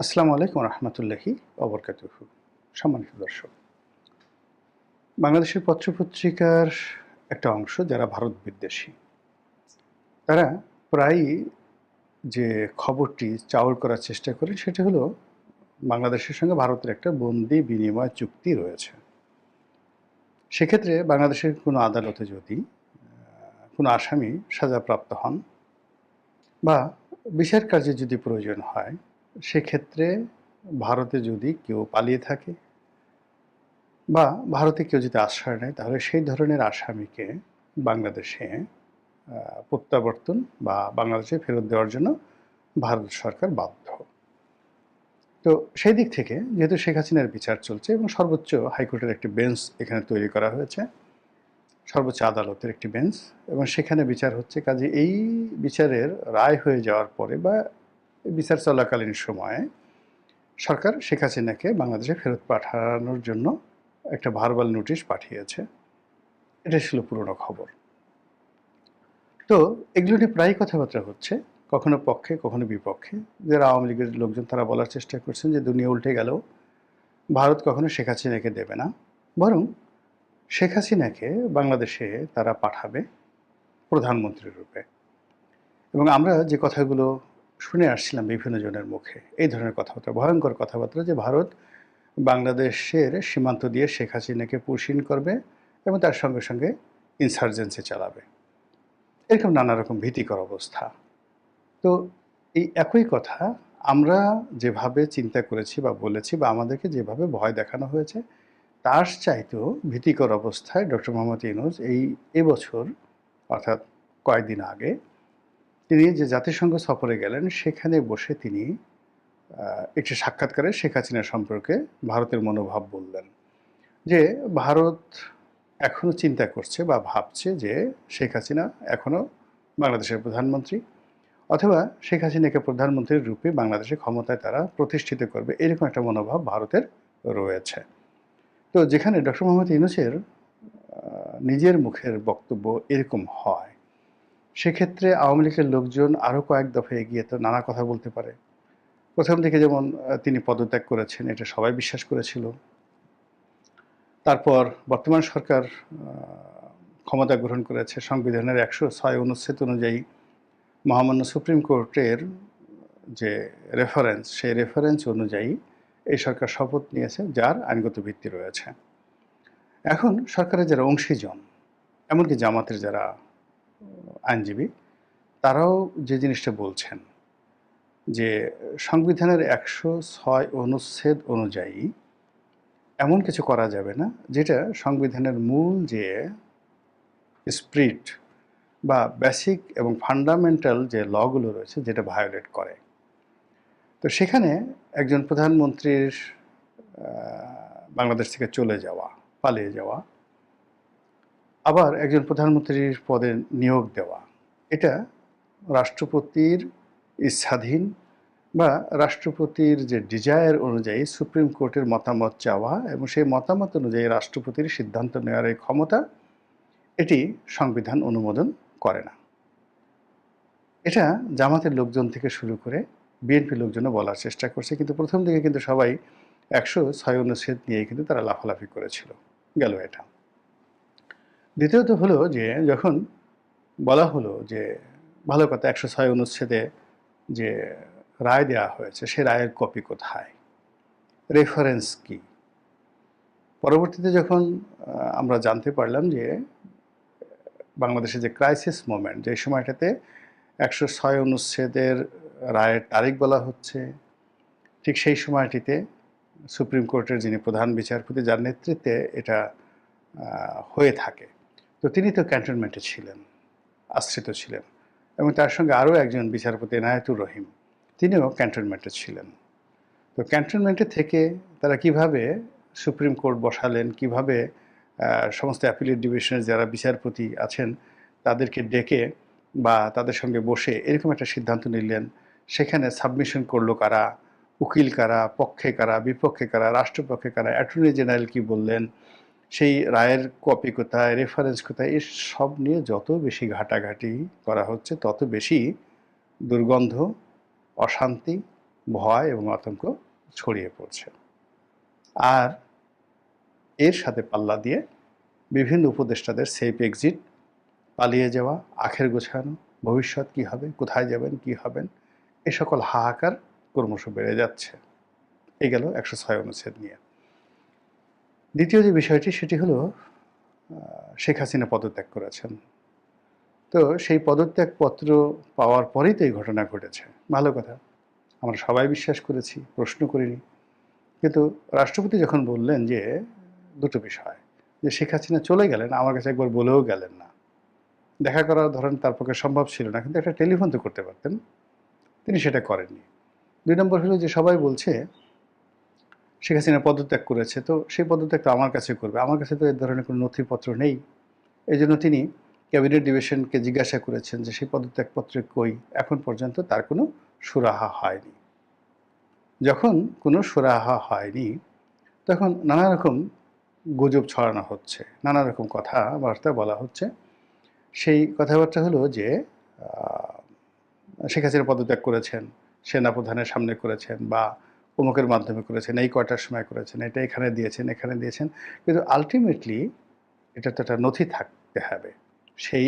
আসসালামু আলাইকুম রহমতুল্লাহি অবরকাতুহু। সম্মানিত দর্শক, বাংলাদেশের পত্রপত্রিকার একটা অংশ যারা ভারত বিদ্বেষী, তারা প্রায়ই যে খবরটি চাউর করার চেষ্টা করে সেটা হলো বাংলাদেশের সঙ্গে ভারতের একটা বন্দি বিনিময় চুক্তি রয়েছে। সেক্ষেত্রে বাংলাদেশের কোনো আদালতে যদি কোনো আসামি সাজাপ্রাপ্ত হন বা বিচার কার্যে যদি প্রয়োজন হয়, সেক্ষেত্রে ভারতে যদি কেউ পালিয়ে থাকে বা ভারতে কেউ যদি আশ্রয় নেয়, তাহলে সেই ধরনের আসামিকে বাংলাদেশে প্রত্যাবর্তন বা বাংলাদেশে ফেরত দেওয়ার জন্য ভারত সরকার বাধ্য। তো সেই দিক থেকে যেহেতু শেখ হাসিনার বিচার চলছে এবং সর্বোচ্চ হাইকোর্টের একটি বেঞ্চ এখানে তৈরি করা হয়েছে, সর্বোচ্চ আদালতের একটি বেঞ্চ, এবং সেখানে বিচার হচ্ছে, কাজে এই বিচারের রায় হয়ে যাওয়ার পরে বা বিচার চলাকালীন সময়ে সরকার শেখ হাসিনাকে বাংলাদেশে ফেরত পাঠানোর জন্য একটা ভার্বাল নোটিশ পাঠিয়েছে। এটা ছিল পুরনো খবর। তো এগুলো নিয়ে প্রায়ই কথাবার্তা হচ্ছে, কখনো পক্ষে কখনো বিপক্ষে। যারা আওয়ামী লীগের লোকজন তারা বলার চেষ্টা করছেন যে দুনিয়া উল্টে গেলেও ভারত কখনো শেখ হাসিনাকে দেবে না, বরং শেখ হাসিনাকে বাংলাদেশে তারা পাঠাবে প্রধানমন্ত্রীর রূপে। এবং আমরা যে কথাগুলো শুনে আসছিলাম বিভিন্ন জনের মুখে, এই ধরনের কথাবার্তা, ভয়ঙ্কর কথাবার্তা, যে ভারত বাংলাদেশের সীমান্ত দিয়ে শেখ হাসিনাকে পুশিন করবে এবং তার সঙ্গে সঙ্গে ইনসার্জেন্সি চালাবে, এরকম নানা রকম ভীতিকর অবস্থা। তো এই একই কথা আমরা যেভাবে চিন্তা করেছি বা বলেছি বা আমাদেরকে যেভাবে ভয় দেখানো হয়েছে, তার চাইতেও ভীতিকর অবস্থায় ডক্টর মোহাম্মদ ইউনূস এবছর, অর্থাৎ কয়েকদিন আগে, তিনি যে জাতিসংঘ সফরে গেলেন, সেখানে বসে তিনি একটি সাক্ষাৎকারে শেখ হাসিনা সম্পর্কে ভারতের মনোভাব বললেন, যে ভারত এখনও চিন্তা করছে বা ভাবছে যে শেখ হাসিনা এখনও বাংলাদেশের প্রধানমন্ত্রী, অথবা শেখ হাসিনাকে প্রধানমন্ত্রীর রূপে বাংলাদেশের ক্ষমতায় তারা প্রতিষ্ঠিত করবে, এরকম একটা মনোভাব ভারতের রয়েছে। তো যেখানে ডক্টর মোহাম্মদ ইউনূসের নিজের মুখের বক্তব্য এরকম হয়, সেক্ষেত্রে আওয়ামী লীগের লোকজন আরও কয়েক দফা এগিয়ে তো নানা কথা বলতে পারে। প্রথম দিকে যেমন তিনি পদত্যাগ করেছেন, এটা সবাই বিশ্বাস করেছিল। তারপর বর্তমান সরকার ক্ষমতা গ্রহণ করেছে, সংবিধানের ১০৬ অনুচ্ছেদ অনুযায়ী মহামান্য সুপ্রিম কোর্টের যে রেফারেন্স, সেই রেফারেন্স অনুযায়ী এই সরকার শপথ নিয়েছে, যার আইনগত ভিত্তি রয়েছে। এখন সরকারের যারা অংশীজন, এমনকি জামাতের যারা আইনজীবী, তারাও যে জিনিসটা বলছেন যে সংবিধানের ১০৬ অনুচ্ছেদ অনুযায়ী এমন কিছু করা যাবে না যেটা সংবিধানের মূল যে স্পিরিট বা বেসিক এবং ফান্ডামেন্টাল যে লগুলো রয়েছে, যেটা ভায়োলেট করে। তো সেখানে একজন প্রধানমন্ত্রীর বাংলাদেশ থেকে চলে যাওয়া, পালিয়ে যাওয়া, আবার একজন প্রধানমন্ত্রীর পদে নিয়োগ দেওয়া, এটা রাষ্ট্রপতির ইচ্ছাধীন বা রাষ্ট্রপতির যে ডিজায়ার অনুযায়ী সুপ্রিম কোর্টের মতামত চাওয়া এবং সেই মতামত অনুযায়ী রাষ্ট্রপতির সিদ্ধান্ত নেওয়ার এই ক্ষমতা, এটি সংবিধান অনুমোদন করে না। এটা জামাতের লোকজন থেকে শুরু করে বিএনপি লোকজনও বলার চেষ্টা করছে, কিন্তু প্রথম দিকে কিন্তু সবাই ১০৬ অনুচ্ছেদ নিয়ে কিন্তু তারা লাফালাফি করেছিল। গেল এটা। দ্বিতীয়ত হলো যে যখন বলা হলো যে ভালো কথা, ১০৬ অনুচ্ছেদে যে রায় দেওয়া হয়েছে, সে রায়ের কপি কোথায়, রেফারেন্স কি? পরবর্তীতে যখন আমরা জানতে পারলাম যে বাংলাদেশে যে ক্রাইসিস মোমেন্ট, যে সময়টাতে ১০৬ অনুচ্ছেদের রায়ের তারিখ বলা হচ্ছে, ঠিক সেই সময়টিতে সুপ্রিম কোর্টের যিনি প্রধান বিচারপতি, যার নেতৃত্বে এটা হয়ে থাকে, তো তিনি তো ক্যান্টনমেন্টে ছিলেন, আশ্রিত ছিলেন, এবং তার সঙ্গে আরও একজন বিচারপতি এনায়েতুর রহিম, তিনিও ক্যান্টনমেন্টে ছিলেন। তো ক্যান্টনমেন্টে থেকে তারা কিভাবে সুপ্রিম কোর্ট বসালেন, কিভাবে সমস্ত অ্যাপিলেট ডিভিশনের যারা বিচারপতি আছেন তাদেরকে ডেকে বা তাদের সঙ্গে বসে এরকম একটা সিদ্ধান্ত নিলেন, সেখানে সাবমিশন করলো কারা, উকিল কারা, পক্ষে কারা, বিপক্ষে কারা, রাষ্ট্রপক্ষে কারা, অ্যাটর্নি জেনারেল কি বললেন, সেই রায়ের কপি কোথায়, রেফারেন্স কোথায়, এই সব নিয়ে যত বেশি ঘাটাঘাটি করা হচ্ছে, তত বেশি দুর্গন্ধ, অশান্তি ভয় এবং আতঙ্ক ছড়িয়ে পড়ছে। আর এর সাথে পাল্লা দিয়ে বিভিন্ন উপদেষ্টাদের সেফ এক্সিট, পালিয়ে যাওয়া, আখের গোছানো, ভবিষ্যৎ কী হবে, কোথায় যাবেন, কী হবেন, এ সকল হাহাকার ক্রমশ বেড়ে যাচ্ছে। এই গেল ১০৬ অনুচ্ছেদ নিয়ে। দ্বিতীয় যে বিষয়টি সেটি হলো শেখ হাসিনা পদত্যাগ করেছেন। তো সেই পদত্যাগপত্র পাওয়ার পরেই তো এই ঘটনা ঘটেছে। ভালো কথা, আমরা সবাই বিশ্বাস করেছি, প্রশ্ন করিনি। কিন্তু রাষ্ট্রপতি যখন বললেন যে দুটো বিষয়, যে শেখ হাসিনা চলে গেলেন, আমার কাছে একবার বলেও গেলেন না, দেখা করা ধরেন তার পক্ষে সম্ভব ছিল না, কিন্তু একটা টেলিফোন তো করতে পারতেন, তিনি সেটা করেননি। ২ নম্বর হলো যে সবাই বলছে শেখ হাসিনা পদত্যাগ করেছে, তো সেই পদত্যাগ তো আমার কাছে করবে, আমার কাছে তো এ ধরনের কোনো নথিপত্র নেই। এই জন্য তিনি ক্যাবিনেট ডিভিশনকে জিজ্ঞাসা করেছেন যে সেই পদত্যাগপত্রে কই, এখন পর্যন্ত তার কোনো সুরাহা হয়নি। যখন কোনো সুরাহা হয়নি তখন নানা রকম গুজব ছড়ানো হচ্ছে, নানা রকম কথাবার্তা বলা হচ্ছে। সেই কথাবার্তা হলো যে শেখ হাসিনা পদত্যাগ করেছেন, সেনাপ্রধানের সামনে করেছেন বা অমুকের মাধ্যমে করেছেন, এই কয়টার সময় করেছেন, এটা এখানে দিয়েছেন, এখানে দিয়েছেন। কিন্তু আলটিমেটলি এটা তো একটা নথি থাকতে হবে, সেই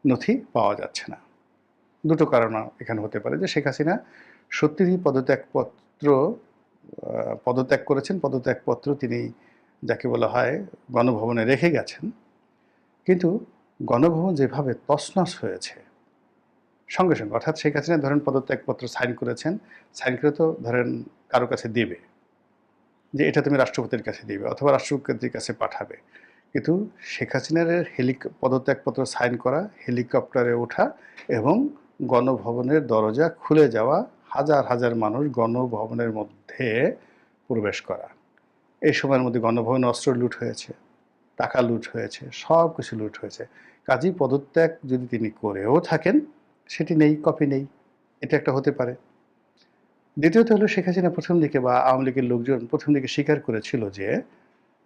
নথি পাওয়া যাচ্ছে না। দুটো কারণ এখানে হতে পারে যে শেখ হাসিনা সত্যিই পদত্যাগ করেছেন, পদত্যাগপত্র তিনি যাকে বলা হয় গণভবনে রেখে গেছেন, কিন্তু গণভবন যেভাবে তছনছ হয়েছে সঙ্গে সঙ্গে, অর্থাৎ শেখ হাসিনা ধরেন পদত্যাগপত্র সাইন করেছেন, সাইন করে তো ধরেন কারো কাছে দেবে, যে এটা তুমি রাষ্ট্রপতির কাছে দিবে অথবা রাষ্ট্রপতির কাছে পাঠাবে। কিন্তু শেখ হাসিনার পদত্যাগপত্র সাইন করা, হেলিকপ্টারে ওঠা এবং গণভবনের দরজা খুলে যাওয়া, হাজার হাজার মানুষ গণভবনের মধ্যে প্রবেশ করা, এই সময়ের মধ্যে গণভবনে অস্ত্র লুট হয়েছে, টাকা লুট হয়েছে, সব কিছু লুট হয়েছে। কাজেই পদত্যাগ যদি তিনি করেও থাকেন, সেটি নেই, কপি নেই, এটা একটা হতে পারে। দ্বিতীয়ত হলো শেখ হাসিনা প্রথম দিকে বা আওয়ামী লীগের লোকজন প্রথম দিকে স্বীকার করেছিল যে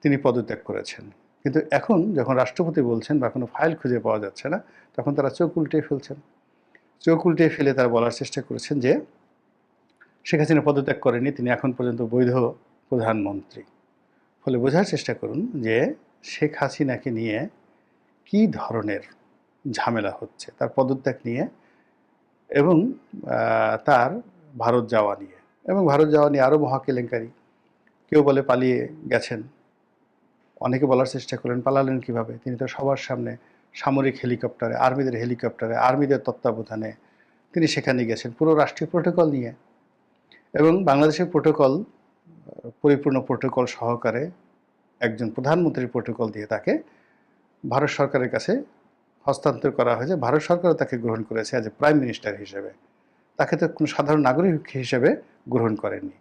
তিনি পদত্যাগ করেছেন, কিন্তু এখন যখন রাষ্ট্রপতি বলছেন বা কোনো ফাইল খুঁজে পাওয়া যাচ্ছে না, তখন তারা চোখ উল্টে ফেলছেন। চোখ উল্টে ফেলে তারা বলার চেষ্টা করেছেন যে শেখ হাসিনা পদত্যাগ করেনি, তিনি এখন পর্যন্ত বৈধ প্রধানমন্ত্রী। ফলে বোঝার চেষ্টা করুন যে শেখ হাসিনাকে নিয়ে কী ধরনের ঝামেলা হচ্ছে, তার পদত্যাগ নিয়ে এবং তার ভারত যাওয়া নিয়ে, এবং ভারত যাওয়া নিয়ে আরও মহা কেলেঙ্কারি। কেউ বলে পালিয়ে গেছেন, অনেকে বলার চেষ্টা করেন পালালেন কিভাবে, তিনি তো সবার সামনে সামরিক হেলিকপ্টারে, আর্মিদের হেলিকপ্টারে, আর্মিদের তত্ত্বাবধানে তিনি সেখানে গেছেন পুরো রাষ্ট্রীয় প্রোটোকল নিয়ে, এবং বাংলাদেশের প্রোটোকল পরিপূর্ণ প্রোটোকল সহকারে একজন প্রধানমন্ত্রীর প্রোটোকল দিয়ে তাকে ভারত সরকারের কাছে হস্তান্তর করা হয়েছে। ভারত সরকারও তাকে গ্রহণ করেছে অ্যাজ এ প্রাইম মিনিস্টার হিসেবে, তাকে তো কোনো সাধারণ নাগরিক হিসেবে গ্রহণ করেননি।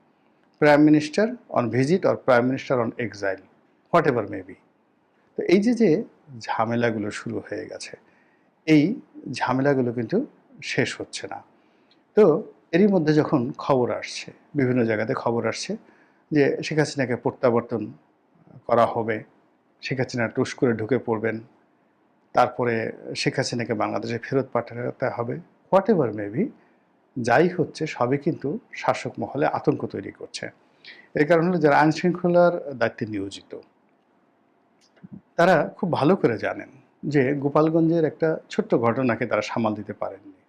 Prime minister on visit or prime minister on exile, what ever may be. তো এই যে যে ঝামেলাগুলো শুরু হয়ে গেছে, এই ঝামেলাগুলো কিন্তু শেষ হচ্ছে না। তো এরই মধ্যে যখন খবর আসছে, বিভিন্ন জায়গাতে খবর আসছে যে শেখ হাসিনাকে প্রত্যাবর্তন করা হবে, শেখ হাসিনা টুস করে ঢুকে পড়বেন, তারপরে শেখ হাসিনাকে বাংলাদেশে ফেরত পাঠাতে হবে, হোয়াট এভার মেবি, যাই হচ্ছে সবই কিন্তু শাসক মহলে আতঙ্ক তৈরি করছে। এর কারণ হলো যারা আইনশৃঙ্খলার দায়িত্বে নিয়োজিত, তারা খুব ভালো করে জানেন যে গোপালগঞ্জের একটা ছোট্ট ঘটনাকে তারা সামাল দিতে পারেননি।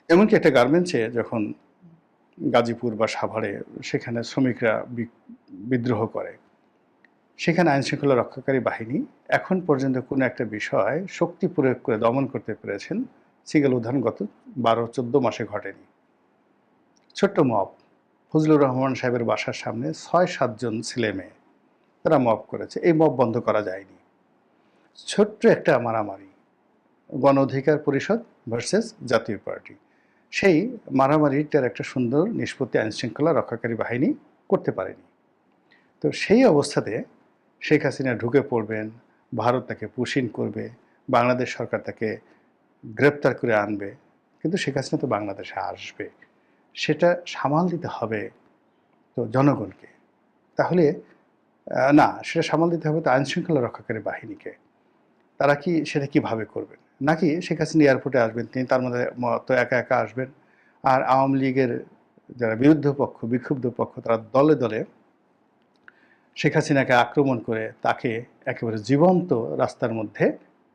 এমনকি একটা গার্মেন্টসে যখন গাজীপুর বা সাভারে সেখানে শ্রমিকরা বিদ্রোহ করে, সেখানে আইনশৃঙ্খলা রক্ষাকারী বাহিনী এখন পর্যন্ত কোনো একটা বিষয় শক্তি প্রয়োগ করে দমন করতে পেরেছেন, সিঙ্গেল উদাহরণ গত 12-14 মাসে ঘটেনি। ছোট্ট মব, ফজলুর রহমান সাহেবের বাসার সামনে 6-7 জন ছেলে মেয়ে তারা মব করেছে, এই মব বন্ধ করা যায়নি। ছোট্ট একটা মারামারি, গণ অধিকার পরিষদ ভার্সেস জাতীয় পার্টি, সেই মারামারিটার একটা সুন্দর নিষ্পত্তি আইনশৃঙ্খলা রক্ষাকারী বাহিনী করতে পারেনি। তো সেই অবস্থাতে শেখ হাসিনা ঢুকে পড়বেন, ভারত তাকে পুশিন করবে, বাংলাদেশ সরকার তাকে গ্রেপ্তার করে আনবে, কিন্তু শেখ হাসিনা তো বাংলাদেশে আসবে, সেটা সামাল দিতে হবে তো জনগণকে। তাহলে না, সেটা সামাল দিতে হবে তো আইনশৃঙ্খলা রক্ষাকারী বাহিনীকে। তারা কি সেটা কিভাবে করবেন? নাকি শেখ হাসিনা এয়ারপোর্টে আসবেন, তিনি তার মধ্যে তো একা একা আসবেন, আর আওয়ামী লীগের যারা বিরুদ্ধ পক্ষ, বিক্ষুব্ধ পক্ষ, তারা দলে দলে শেখ হাসিনাকে আক্রমণ করে তাকে একেবারে জীবন্ত রাস্তার মধ্যে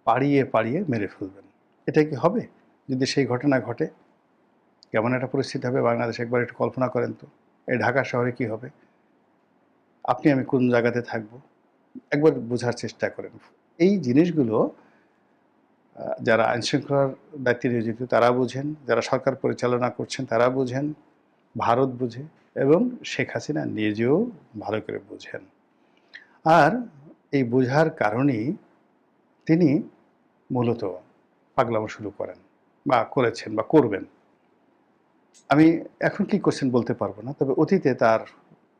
পাড়িয়ে পাড়িয়ে মেরে ফেলবেন। এটা কি হবে যদি সেই ঘটনা ঘটে? কেমন একটা পরিস্থিতি হবে বাংলাদেশে একবার একটু কল্পনা করেন তো। এই ঢাকা শহরে কি হবে? আপনি আমি কোন জায়গাতে থাকব? একবার বোঝার চেষ্টা করেন। এই জিনিসগুলো যারা আইনশৃঙ্খলার দায়িত্বে নিয়োজিত তারা বোঝেন, যারা সরকার পরিচালনা করছেন তারা বোঝেন, ভারত বোঝে এবং শেখ হাসিনা নিজেও ভালো করে বোঝেন। আর এই বোঝার কারণেই তিনি মূলত পাগলামো শুরু করেন বা করেছেন বা করবেন। আমি এখন কি করছেন বলতে পারবো না, তবে অতীতে তার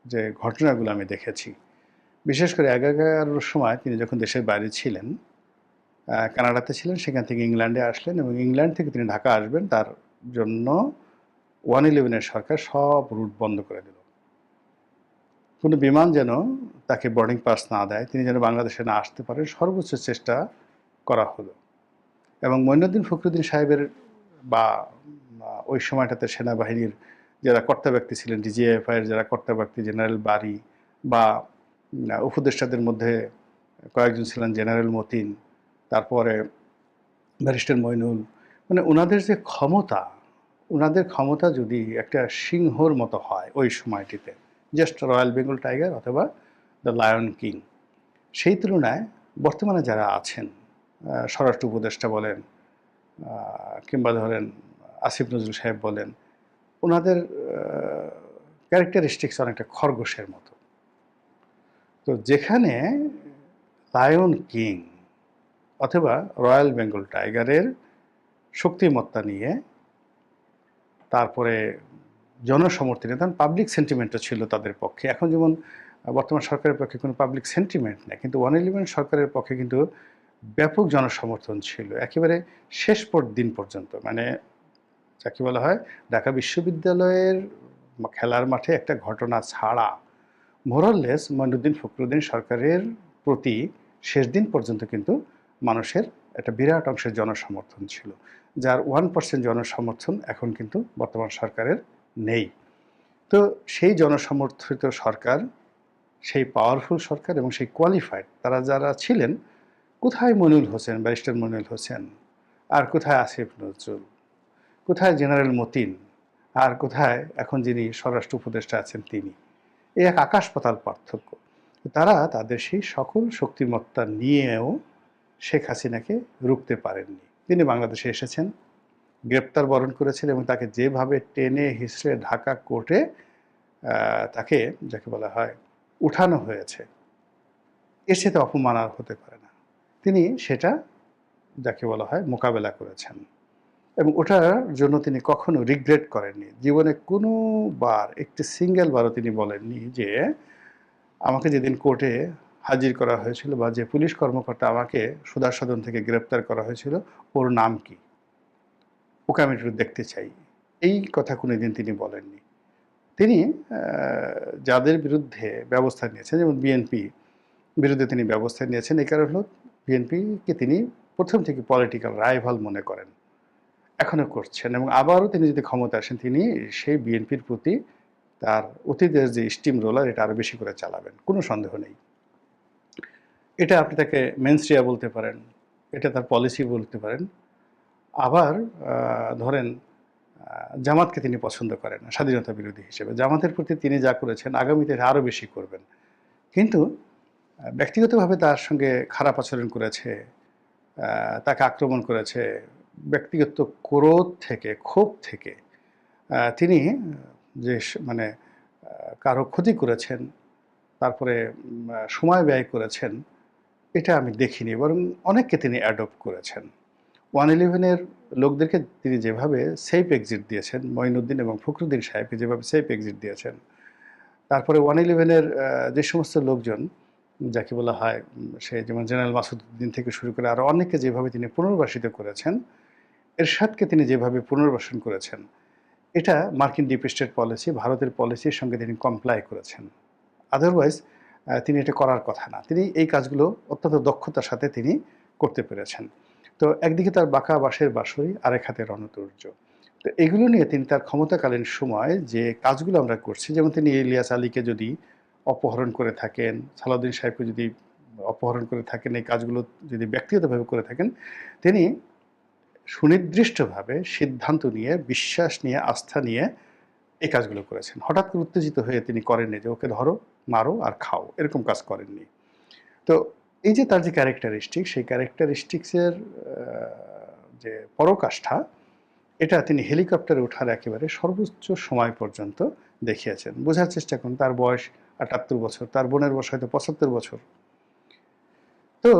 যে ঘটনাগুলো আমি দেখেছি, বিশেষ করে 11-11 সময় তিনি যখন দেশের বাইরে ছিলেন, কানাডাতে ছিলেন, সেখান থেকে ইংল্যান্ডে আসলেন এবং ইংল্যান্ড থেকে তিনি ঢাকা আসবেন, তার জন্য 111-এর সরকার সব রুট বন্ধ করে দিল। কোনো বিমান যেন তাকে বোর্ডিং পাস না দেয়, তিনি যেন বাংলাদেশে না আসতে পারেন, সর্বোচ্চ চেষ্টা করা হলো। এবং মঈনুদ্দিন ফখরুদ্দিন সাহেবের বা ওই সময়টাতে সেনাবাহিনীর যারা কর্তা ব্যক্তি ছিলেন, ডিজিএফআইয়ের যারা কর্তা ব্যক্তি, জেনারেল বারী বা উপদেষ্টাদের মধ্যে কয়েকজন ছিলেন জেনারেল মতিন, তারপরে ব্যারিস্টার মইনুল, মানে ওনাদের যে ক্ষমতা, ওনাদের ক্ষমতা যদি একটা সিংহর মতো হয় ওই সময়টিতে, জাস্ট রয়্যাল বেঙ্গল টাইগার অথবা দ্য লায়ন কিং, সেই তুলনায় বর্তমানে যারা আছেন, স্বরাষ্ট্র উপদেষ্টা বলেন কিংবা ধরেন আসিফ নজরুল সাহেব বলেন, ওনাদের ক্যারেক্টারিস্টিক্স অনেকটা খরগোশের মতো। তো যেখানে লায়ন কিং অথবা রয়্যাল বেঙ্গল টাইগারের শক্তিমত্তা নিয়ে, তারপরে জনসমর্থনে, তখন পাবলিক সেন্টিমেন্টও ছিল তাদের পক্ষে। এখন যেমন বর্তমান সরকারের পক্ষে কোনো পাবলিক সেন্টিমেন্ট নেই, কিন্তু 111 সরকারের পক্ষে কিন্তু ব্যাপক জনসমর্থন ছিল একেবারে শেষ দিন পর্যন্ত। মানে যাকে বলা হয় ঢাকা বিশ্ববিদ্যালয়ের খেলার মাঠে একটা ঘটনা ছাড়া মোরাললেস মঈনুদ্দিন ফখরুদ্দিন সরকারের প্রতি শেষ দিন পর্যন্ত কিন্তু মানুষের একটা বিরাট অংশের জনসমর্থন ছিল, যার 1% জনসমর্থন এখন কিন্তু বর্তমান সরকারের নেই। তো সেই জনসমর্থিত সরকার, সেই পাওয়ারফুল সরকার এবং সেই কোয়ালিফাইড তারা যারা ছিলেন, কোথায় মনিরুল হোসেন, ব্যারিস্টার মনিরুল হোসেন, আর কোথায় আসিফ নজরুল, কোথায় জেনারেল মতিন, আর কোথায় এখন যিনি স্বরাষ্ট্র উপদেষ্টা আছেন তিনি? এই এক আকাশ পাতাল পার্থক্য। তারা তাদের সেই সকল শক্তিমত্তা নিয়েও শেখ হাসিনাকে রুখতে পারেননি। তিনি বাংলাদেশে এসেছেন, গ্রেপ্তার বরণ করেছেন এবং তাকে যেভাবে টেনে হিসড়ে ঢাকা কোর্টে তাকে যাকে বলা হয় উঠানো হয়েছে, এর সাথে অপমান আর হতে পারে না। তিনি সেটা যাকে বলা হয় মোকাবেলা করেছেন এবং ওটার জন্য তিনি কখনো রিগ্রেট করেননি। জীবনে কোনোবার একটি সিঙ্গেল বারও তিনি বলেননি যে আমাকে যেদিন কোর্টে হাজির করা হয়েছিল বা যে পুলিশ কর্মকর্তা আমাকে সুধার সদন থেকে গ্রেপ্তার করা হয়েছিল ওর নাম কি, ওকে আমি একটু দেখতে চাই, এই কথা কোনোদিন তিনি বলেননি। তিনি যাদের বিরুদ্ধে ব্যবস্থা নিয়েছেন, যেমন বিএনপি বিরুদ্ধে তিনি ব্যবস্থা নিয়েছেন, এই কারণ হলো বিএনপিকে তিনি প্রথম থেকে পলিটিক্যাল রাইভাল মনে করেন, এখনও করছেন এবং আবারও তিনি যদি ক্ষমতা আসেন তিনি সেই বিএনপির প্রতি তার অতীতের যে স্টিম রোলার এটা আরও বেশি করে চালাবেন, কোনো সন্দেহ নেই। এটা আপনি তাকে মেনস্ট্রিয়া বলতে পারেন, এটা তার পলিসি বলতে পারেন। আবার ধরেন জামাতকে তিনি পছন্দ করেন না স্বাধীনতা বিরোধী হিসেবে, জামাতের প্রতি তিনি যা করেছেন আগামীতে আরও বেশি করবেন, কিন্তু ব্যক্তিগতভাবে তার সঙ্গে খারাপ আচরণ করেছে, তাকে আক্রমণ করেছে, ব্যক্তিগত ক্রোধ থেকে, ক্ষোভ থেকে তিনি যে মানে কারো ক্ষতি করেছেন, তারপরে সময় ব্যয় করেছেন, এটা আমি দেখিনি, বরং অনেককে তিনি অ্যাডপ্ট করেছেন। 111-এর লোকদেরকে তিনি যেভাবে সেফ এক্সিট দিয়েছেন, মঈনুদ্দিন এবং ফখরুদ্দিন সাহেবকে যেভাবে সেফ এক্সিট দিয়েছেন, তারপরে 111-এর যে সমস্ত লোকজন যাকে বলা হয় সে যেমন জেনারেল মাসুদউদ্দিন থেকে শুরু করে আরও অনেককে যেভাবে তিনি পুনর্বাসিত করেছেন, এরশাদকে তিনি যেভাবে পুনর্বাসন করেছেন, এটা মার্কিন ডিপ স্টেট পলিসি, ভারতের পলিসির সঙ্গে তিনি কমপ্লাই করেছেন। আদারওয়াইজ তিনি এটা করার কথা না। তিনি এই কাজগুলো অত্যন্ত দক্ষতার সাথে তিনি করতে পেরেছেন। তো একদিকে তার বাঁকা বাঁশের বাঁশরি, আরেক হাতে রণতুর্য। তো তো এগুলো নিয়ে তিনি তার ক্ষমতাকালীন সময় যে কাজগুলো আমরা করছি, যেমন তিনি ইলিয়াস আলীকে যদি অপহরণ করে থাকেন, সালাউদ্দিন সাহেবকে যদি অপহরণ করে থাকেন, এই কাজগুলো যদি ব্যক্তিগতভাবে করে থাকেন, তিনি সুনির্দিষ্টভাবে সিদ্ধান্ত নিয়ে, বিশ্বাস নিয়ে, আস্থা নিয়ে এই কাজগুলো করেছেন। হঠাৎ করে উত্তেজিত হয়ে তিনি করেননি যে ওকে ধরো, মারো আর খাও, এরকম কাজ করেননি। তো এই যে তার যে ক্যারেক্টারিস্টিক, সেই ক্যারেক্টারিস্টিক্সের যে পরাকাষ্ঠা, এটা তিনি হেলিকপ্টারে ওঠার একেবারে সর্বোচ্চ সময় পর্যন্ত দেখিয়েছেন। বোঝার চেষ্টা করুন, তার বয়স ৭৮ বছর, তার বোনের বয়স হয়তো ৭৫ বছর। তো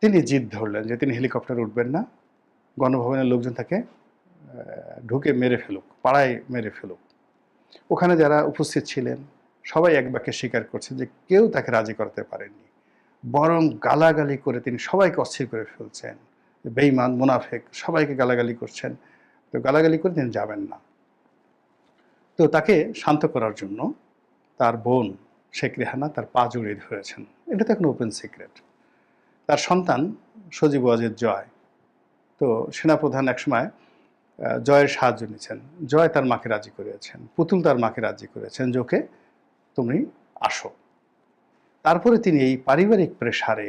তিনি জিদ ধরলেন যে তিনি হেলিকপ্টারে উঠবেন না, গণভবনের লোকজন তাকে ঢুকে মেরে ফেলুক, পাড়ায় মেরে ফেলুক। ওখানে যারা উপস্থিত ছিলেন সবাই এক বাক্যে স্বীকার করছে যে কেউ তাকে রাজি করতে পারেননি, বরং গালাগালি করে তিনি সবাইকে অস্থির করে ফেলছেন। বেঈমান, মুনাফেক, সবাইকে গালাগালি করছেন। তো গালাগালি করে তিনি যাবেন না। তো তাকে শান্ত করার জন্য তার বোন শেখ রেহানা তার পা জড়িয়ে ধরেছেন। এটা তো এখন ওপেন সিক্রেট। তার সন্তান সজীব ওয়াজেদ জয়, তো সেনাপ্রধান একসময় জয়ের সাহায্য নিয়েছেন। জয় তার মাকে রাজি করিয়েছেন, পুতুল তার মাকে রাজি করেছেন যে ওকে তুমি আসো। তারপরে তিনি এই পারিবারিক প্রেসারে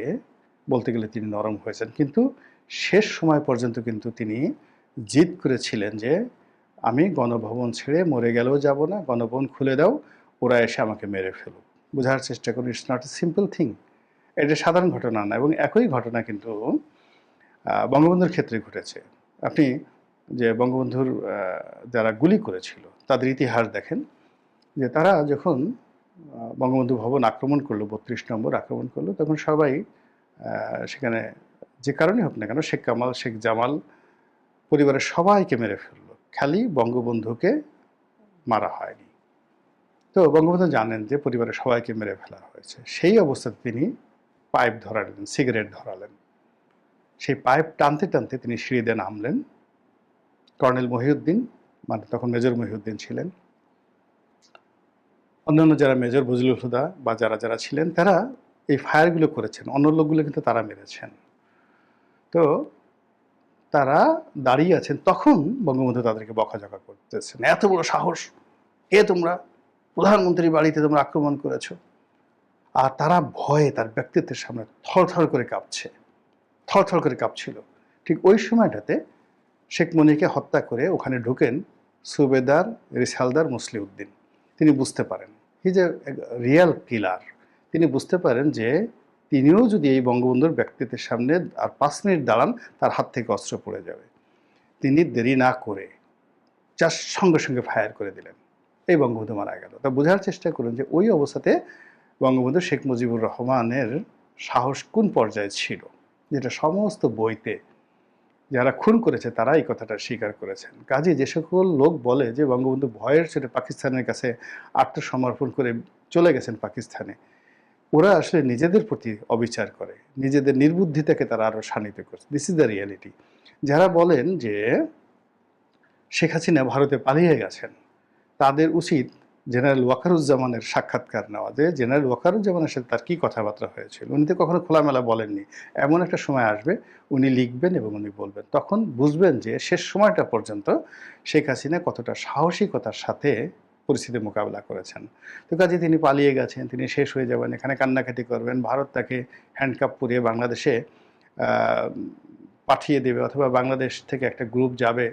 বলতে গেলে তিনি নরম হয়েছেন, কিন্তু শেষ সময় পর্যন্ত কিন্তু তিনি জিদ করেছিলেন যে আমি গণভবন ছেড়ে মরে গেলেও যাব না, গণভবন খুলে দাও, ওরা এসে আমাকে মেরে ফেলুক। বোঝার চেষ্টা করুন, it's not a simple thing. এটা সাধারণ ঘটনা না, এবং একই ঘটনা কিন্তু বঙ্গবন্ধুর ক্ষেত্রে ঘটেছে। আপনি যে বঙ্গবন্ধুর যারা গুলি করেছিল তাদের ইতিহাস দেখেন, যে তারা যখন বঙ্গবন্ধু ভবন আক্রমণ করলো, ৩২ নম্বর আক্রমণ করলো, তখন সবাই সেখানে যে কারণে হোক না কেন, শেখ কামাল, শেখ জামাল পরিবারের সবাইকে মেরে ফেললো, খালি বঙ্গবন্ধুকে মারা হয়নি। তো বঙ্গবন্ধু জানেন যে পরিবারের সবাইকে মেরে ফেলা হয়েছে, সেই অবস্থাতে তিনি পাইপ ধরালেন, সিগারেট ধরালেন। সেই পাইপ টানতে টানতে তিনি সিঁড়িতে নামলেন। কর্নেল মহিউদ্দিন, মানে তখন মেজর মহিউদ্দিন ছিলেন, অন্যান্য যারা মেজর বজলুল হুদা বা যারা যারা ছিলেন, তারা এই ফায়ারগুলো করেছেন, অন্য লোকগুলো কিন্তু তারা মেরেছেন। তো তারা দাঁড়িয়ে আছেন, তখন বঙ্গবন্ধু তাদেরকে বকাঝকা করতেছেন, এত বড় সাহস, কে তোমরা, প্রধানমন্ত্রীর বাড়িতে তোমরা আক্রমণ করেছো। আর তারা ভয়ে তার ব্যক্তিত্বের সামনে থরথর করে কাঁপছে, থরথর করে কাঁপছিল। ঠিক ওই সময়টাতে শেখ মনিকে হত্যা করে ওখানে ঢুকেন সুবেদার রিসালদার মুসলিউদ্দিন। তিনি বুঝতে পারেন, হি যে রিয়েল কিলার। তিনি বুঝতে পারেন যে তিনিও যদি এই বঙ্গবন্ধুর ব্যক্তিত্বের সামনে আর 5 মিনিট দাঁড়ান, তার হাত থেকে অস্ত্র পড়ে যাবে। তিনি দেরি না করে জাস্ট সঙ্গে সঙ্গে ফায়ার করে দিলেন, এই বঙ্গবন্ধু মারা গেল। তা বোঝার চেষ্টা করুন যে ওই অবস্থাতে বঙ্গবন্ধু শেখ মুজিবুর রহমানের সাহস কোন পর্যায়ে ছিল, যেটা সমস্ত বইতে যারা খুন করেছে তারা এই কথাটা স্বীকার করেছেন। কাজে যে সকল লোক বলে যে বঙ্গবন্ধু ভয়ের ছেড়ে পাকিস্তানের কাছে আত্মসমর্পণ করে চলে গেছেন পাকিস্তানে, ওরা আসলে নিজেদের প্রতি অবিচার করে, নিজেদের নির্বুদ্ধিতাকে তারা আরও শানিত করছে। This is the reality. যারা বলেন যে শেখ হাসিনা ভারতে পালিয়ে গেছেন, তাদের উচিত জেনারেল ওয়াকারুজ্জামানের সাক্ষাৎকার নেওয়া, যে জেনারেল ওয়াকারুজ্জামানের সাথে তার কী কথাবার্তা হয়েছিল। উনি তো কখনো খোলামেলা বলেননি। এমন একটা সময় আসবে উনি লিখবেন এবং উনি বলবেন, তখন বুঝবেন যে শেষ সময়টা পর্যন্ত শেখ হাসিনা কতটা সাহসিকতার সাথে পরিস্থিতির মোকাবেলা করেছেন। তো কাজে তিনি পালিয়ে গেছেন, তিনি শেষ হয়ে যাবেন, এখানে কান্নাকাটি করবেন, ভারত তাকে হ্যান্ডকাপ পরিয়ে বাংলাদেশে পাঠিয়ে দেবে, অথবা বাংলাদেশ থেকে একটা গ্রুপ যাবে,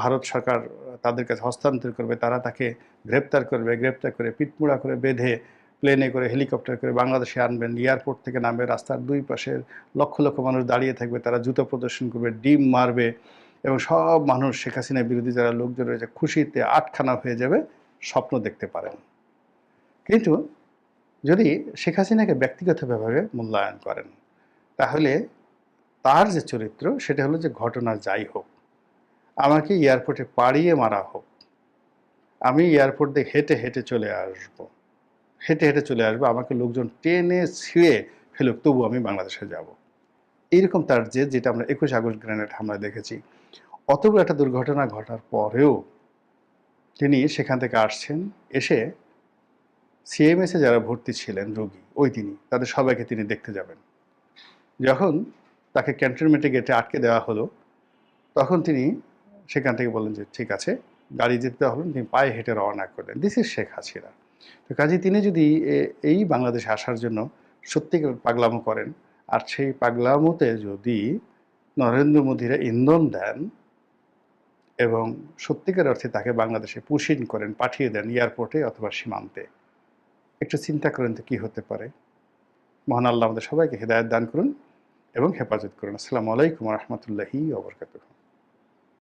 ভারত সরকার তাদের কাছে হস্তান্তর করবে, তারা তাকে গ্রেপ্তার করবে, গ্রেপ্তার করে পিটমুড়া করে বেঁধে প্লেনে করে হেলিকপ্টার করে বাংলাদেশে আনবেন। এয়ারপোর্ট থেকে নামবে, রাস্তার দুই পাশে লক্ষ লক্ষ মানুষ দাঁড়িয়ে থাকবে, তারা জুতো প্রদর্শন করবে, ডিম মারবে, এবং সব মানুষ শেখ হাসিনা বিরোধী যারা লোকজন রয়েছে খুশিতে আটখানা হয়ে যাবে, স্বপ্ন দেখতে পারেন। কিন্তু যদি শেখ হাসিনাকে ব্যক্তিগতভাবে মূল্যায়ন করেন, তাহলে তার যে চরিত্র সেটা হলো যে ঘটনা যাই হোক, আমাকে এয়ারপোর্টে পাড়িয়ে মারা হোক, আমি এয়ারপোর্ট দিয়ে হেঁটে হেঁটে চলে আসবো, হেঁটে হেঁটে চলে আসবো, আমাকে লোকজন টেনে ছিঁড়ে ফেলুক, তবু আমি বাংলাদেশে যাব। এইরকম তার যে, যেটা আমরা 21 আগস্ট গ্রেনেড হামলায় দেখেছি। অত বড় একটা দুর্ঘটনা ঘটার পরেও তিনি সেখান থেকে আসছেন, এসে সিএমএসে যারা ভর্তি ছিলেন রোগী, ওই তিনি তাদের সবাইকে তিনি দেখতে যাবেন। যখন তাকে ক্যান্টনমেন্টে গেটে আটকে দেওয়া হলো, তখন তিনি সেখান থেকে বললেন যে ঠিক আছে, গাড়ি যেতে হলেন তিনি পায়ে হেঁটে রওনা করলেন। This is Sheikh Hasina. তো কাজেই তিনি যদি এই বাংলাদেশে আসার জন্য সত্যিকার পাগলামো করেন, আর সেই পাগলামোতে যদি নরেন্দ্র মোদীরা ইন্ধন দেন এবং সত্যিকার অর্থে তাকে বাংলাদেশে পুশ ইন করেন, পাঠিয়ে দেন এয়ারপোর্টে অথবা সীমান্তে, একটু চিন্তা করেন তো কী হতে পারে। মহান আল্লাহ আমাদের সবাইকে হেদায়েত দান করুন এবং হেফাজত করুন। আসসালামু আলাইকুম ওয়া রাহমাতুল্লাহি ওয়া বারাকাতুহু।